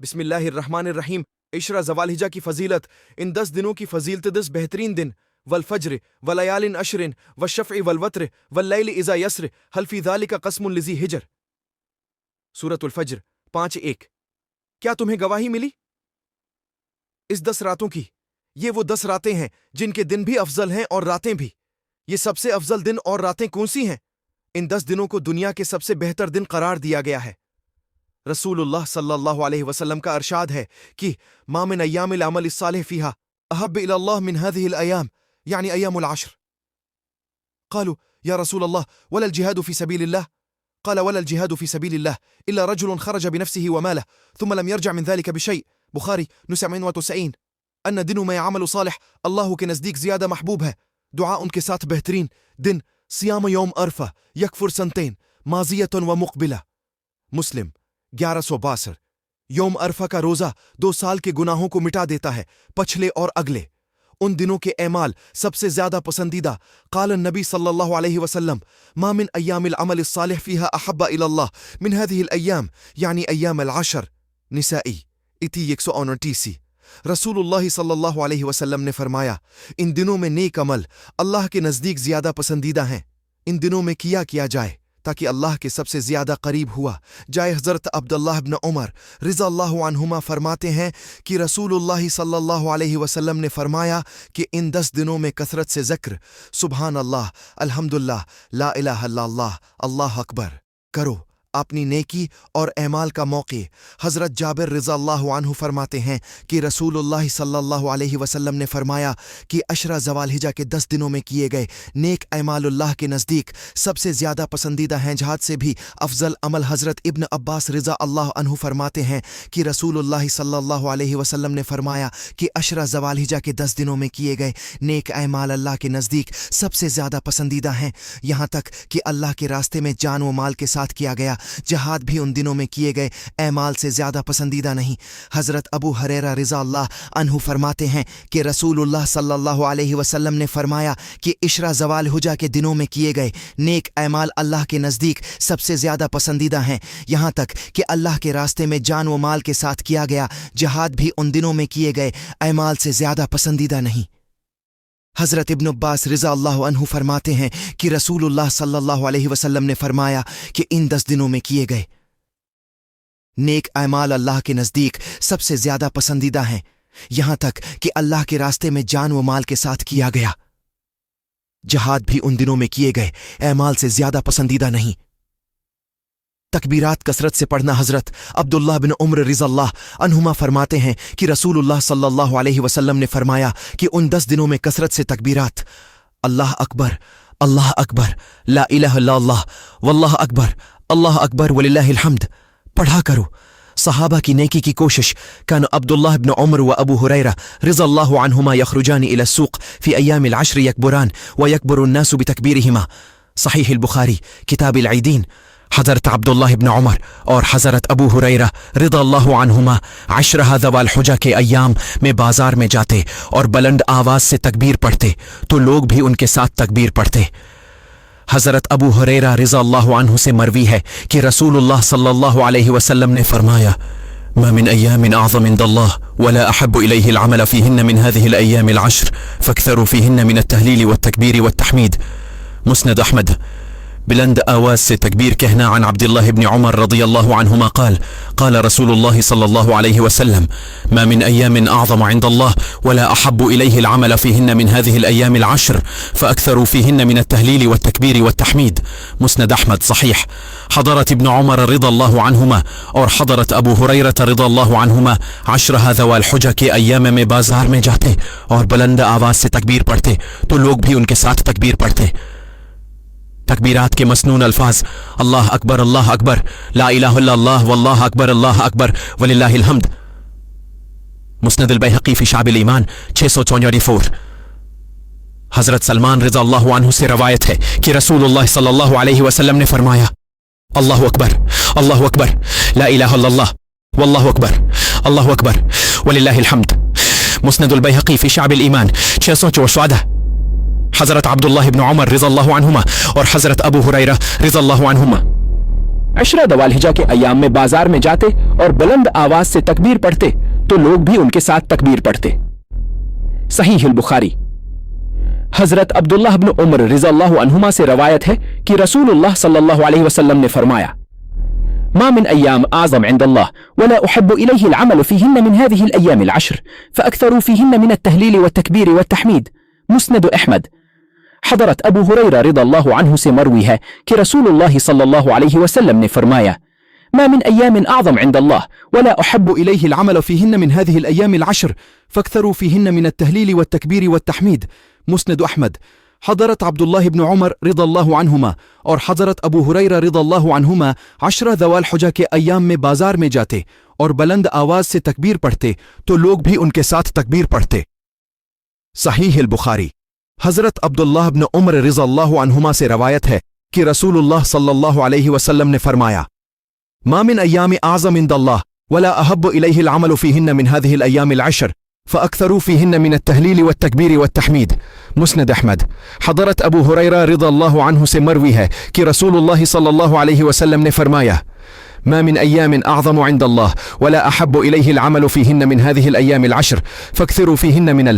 بسم اللہ الرحمن الرحیم۔ عشرہ ذوالحجہ کی فضیلت۔ ان 10 دنوں کی فضیلت 10 بہترین دن۔ والفجر ولیال عشر والشفع والوتر واللیل اذا یسر هل فی ذلک قسم لذی حجر۔ سورۃ الفجر 5:1۔ کیا تمہیں گواہی ملی اس 10 راتوں کی؟ یہ وہ 10 راتیں ہیں جن کے دن بھی افضل ہیں اور راتیں بھی۔ یہ سب سے افضل دن اور راتیں کون سی ہیں؟ ان 10 دنوں کو دنیا کے سب سے بہتر دن قرار دیا گیا ہے۔ رسول اللہ صلی اللہ علیہ وسلم کا ارشاد ہے کہ ما من ایام العمل الصالح فیہا احب الی اللہ من هذه الایام، یعنی ایام العشر۔ قالوا یا رسول اللہ ولا الجہاد فی سبیل اللہ؟ قال ولا الجہاد فی سبیل اللہ الا رجل خرج بنفسه وماله ثم لم يرجع من ذلك بشيء۔ بخاری 990۔ ان دنوں میں عمل صالح اللہ کے نزدیک زیادہ محبوب ہے۔ دعا ان کے ساتھ بہترین دن صیام یوم عرفہ یکفر سنتین ماضیۃ و مقبلہ۔ مسلم 1162۔ یوم عرفہ کا روزہ 2 سال کے گناہوں کو مٹا دیتا ہے، پچھلے اور اگلے۔ ان دنوں کے اعمال سب سے زیادہ پسندیدہ۔ قال النبی صلی اللہ علیہ وسلم ما من ایام العمل الصالح فیہا احب الی اللہ من هذه الایام، یعنی ایام العشر۔ نسائی 129۔ رسول اللہ صلی اللہ علیہ وسلم نے فرمایا ان دنوں میں نیک عمل اللہ کے نزدیک زیادہ پسندیدہ ہیں۔ ان دنوں میں کیا جائے تاکہ اللہ کے سب سے زیادہ قریب ہوا جائے۔ حضرت عبداللہ بن عمر رضی اللہ عنہما فرماتے ہیں کہ رسول اللہ صلی اللہ علیہ وسلم نے فرمایا کہ ان 10 دنوں میں کثرت سے ذکر سبحان اللہ، الحمدللہ، لا الہ الا اللہ، اللہ اکبر کرو اپنی نیکی اور اعمال کا موقع۔ حضرت جابر رضی اللہ عنہ فرماتے ہیں کہ رسول اللہ صلی اللہ علیہ وسلم نے فرمایا کہ عشرہ ذوالحجہ کے 10 دنوں میں کیے گئے نیک اعمال اللہ کے نزدیک سب سے زیادہ پسندیدہ ہیں۔ جہاد سے بھی افضل عمل۔ حضرت ابن عباس رضی اللہ عنہ فرماتے ہیں کہ رسول اللہ صلی اللہ علیہ وسلم نے فرمایا کہ عشرہ ذوالحجہ کے 10 دنوں میں کیے گئے نیک اعمال اللہ کے نزدیک سب سے زیادہ پسندیدہ ہیں، یہاں تک کہ اللہ کے راستے میں جان و مال کے ساتھ کیا گیا جہاد بھی ان دنوں میں کیے گئے اعمال سے زیادہ پسندیدہ نہیں۔ حضرت ابو ہریرہ رضی اللہ عنہ فرماتے ہیں کہ رسول اللہ صلی اللہ علیہ وسلم نے فرمایا کہ عشرہ ذوالحجہ کے دنوں میں کیے گئے نیک اعمال اللہ کے نزدیک سب سے زیادہ پسندیدہ ہیں، یہاں تک کہ اللہ کے راستے میں جان و مال کے ساتھ کیا گیا جہاد بھی ان دنوں میں کیے گئے اعمال سے زیادہ پسندیدہ نہیں۔ حضرت ابن عباس رضی اللہ عنہ فرماتے ہیں کہ رسول اللہ صلی اللہ علیہ وسلم نے فرمایا کہ ان 10 دنوں میں کیے گئے نیک اعمال اللہ کے نزدیک سب سے زیادہ پسندیدہ ہیں، یہاں تک کہ اللہ کے راستے میں جان و مال کے ساتھ کیا گیا جہاد بھی ان دنوں میں کیے گئے اعمال سے زیادہ پسندیدہ نہیں۔ تکبیرات کثرت سے پڑھنا۔ حضرت عبداللہ بن عمر رضی اللہ عنہما فرماتے ہیں کہ رسول اللہ صلی اللہ علیہ وسلم نے فرمایا کہ ان 10 دنوں میں کثرت سے تکبیرات اللہ اکبر، لا الہ الا اللہ، واللہ اکبر وللہ الحمد پڑھا کرو۔ صحابہ کی نیکی کی کوشش۔ کان عبداللہ بن عمر و ابو ہریرہ رضی اللہ عنہما یخرجان الی السوق فی ایام العشر یکبران ویکبر الناس بتکبیرہما۔ صحیح البخاری کتاب العیدین۔ حضرت عبداللہ بن عمر اور حضرت ابو ہریرہ رضی اللہ عنہما عشرہ ذوالحجہ کے ایام میں بازار میں جاتے اور بلند آواز سے تکبیر پڑھتے تو لوگ بھی ان کے ساتھ تکبیر پڑھتے۔ حضرت ابو ہریرہ رضی اللہ عنہ سے مروی ہے کہ رسول اللہ صلی اللہ علیہ وسلم نے فرمایا ما من ایام اعظم عند اللہ ولا احب الیہ العمل فیہن من هذه الایام العشر فاکثروا فیہن من التہلیل والتکبیر والتحمید۔ مسند احمد۔ بلند آواز سے تکبیر کہنا۔ عن عبداللہ بن عمر رضی اللہ عنہما قال قال رسول اللہ صلی اللہ علیہ وسلم ما من ایام اعظم عند اللہ ولا احب الیہ العمل فیہن من هذه الایام العشر فاکثروا فیہن من التہلیل والتکبیر والتحمید۔ مسند احمد صحیح۔ حضرت ابن عمر رضی اللہ عنہما اور حضرت ابو ہریرہ رضی اللہ عنہما عشرہ ذوالحجہ کے ایام میں بازار میں جاتے اور بلند آواز سے تکبیر پڑھتے تو لوگ بھی ان کے ساتھ تکبیر پڑھتے۔ تکبیرات کے مسنون الفاظ اللہ اکبر، لا الہ الا اللہ، واللہ اکبر وللہ الحمد۔ مسند البیہقی فی شعب الایمان 644۔ حضرت سلمان رضی اللہ عنہ سے روایت ہے کہ رسول اللہ صلی اللہ علیہ وسلم نے فرمایا اللہ اکبر لا الہ الا اللہ، واللہ اکبر وللہ الحمد۔ مسند البیہقی فی شعب الایمان 614۔ حضرت عبداللہ بن عمر رضی اللہ عنہما اور حضرت ابو ہریرہ رضی اللہ عنہما عشرہ ذوالحجہ کے ایام میں بازار میں جاتے اور بلند آواز سے تکبیر پڑھتے تو لوگ بھی ان کے ساتھ تکبیر پڑھتے۔ صحیح البخاری۔ حضرت عبداللہ بن عمر رضی اللہ عنہما سے روایت ہے کہ رسول اللہ صلی اللہ علیہ وسلم نے فرمایا: ما من أيام أعظم عند الله ولا أحب إليه العمل فيهن من هذه الأيام العشر فأكثروا فيهن من التهليل والتكبير والتحميد۔ مسند احمد۔ حضرت ابو ہریرہ رضی اللہ عنہ سے مروی ہے کہ رسول اللہ صلی اللہ علیہ وسلم نے فرمایا: ما من أيام أعظم عند الله ولا أحب إليه العمل فيهن من هذه الأيام العشر فاكثروا فيهن من التهليل والتكبير والتحميد۔ مسند احمد۔ حضرت عبداللہ بن عمر رضی اللہ عنہما اور حضرت ابو ہریرہ رضی اللہ عنہما عشرہ ذوال الحجہ کے ایام میں بازار میں جاتے اور بلند آواز سے تکبیر پڑھتے تو لوگ بھی ان کے ساتھ تکبیر پڑھتے۔ صحیح البخاری۔ حضرت عبداللہ بن عمر رضی اللہ عنہما سے روایت ہے کہ رسول اللہ صلی اللہ علیہ وسلم نے فرمایا: ما من ایام اعظم عند اللہ ولا احب الیہ العمل فیہن من هذه الایام العشر فاکثروا فیہن من التہلیل والتکبیر والتحمید۔ مسند احمد۔ حضرت ابو ہریرہ رضی اللہ عنہ سے مروی ہے کہ رسول اللہ صلی اللہ علیہ وسلم نے فرمایا: ما من ایام اعظم عند اللہ ولا احب الیہ العمل فیہن من هذه الایام العشر فاکثروا فیہن من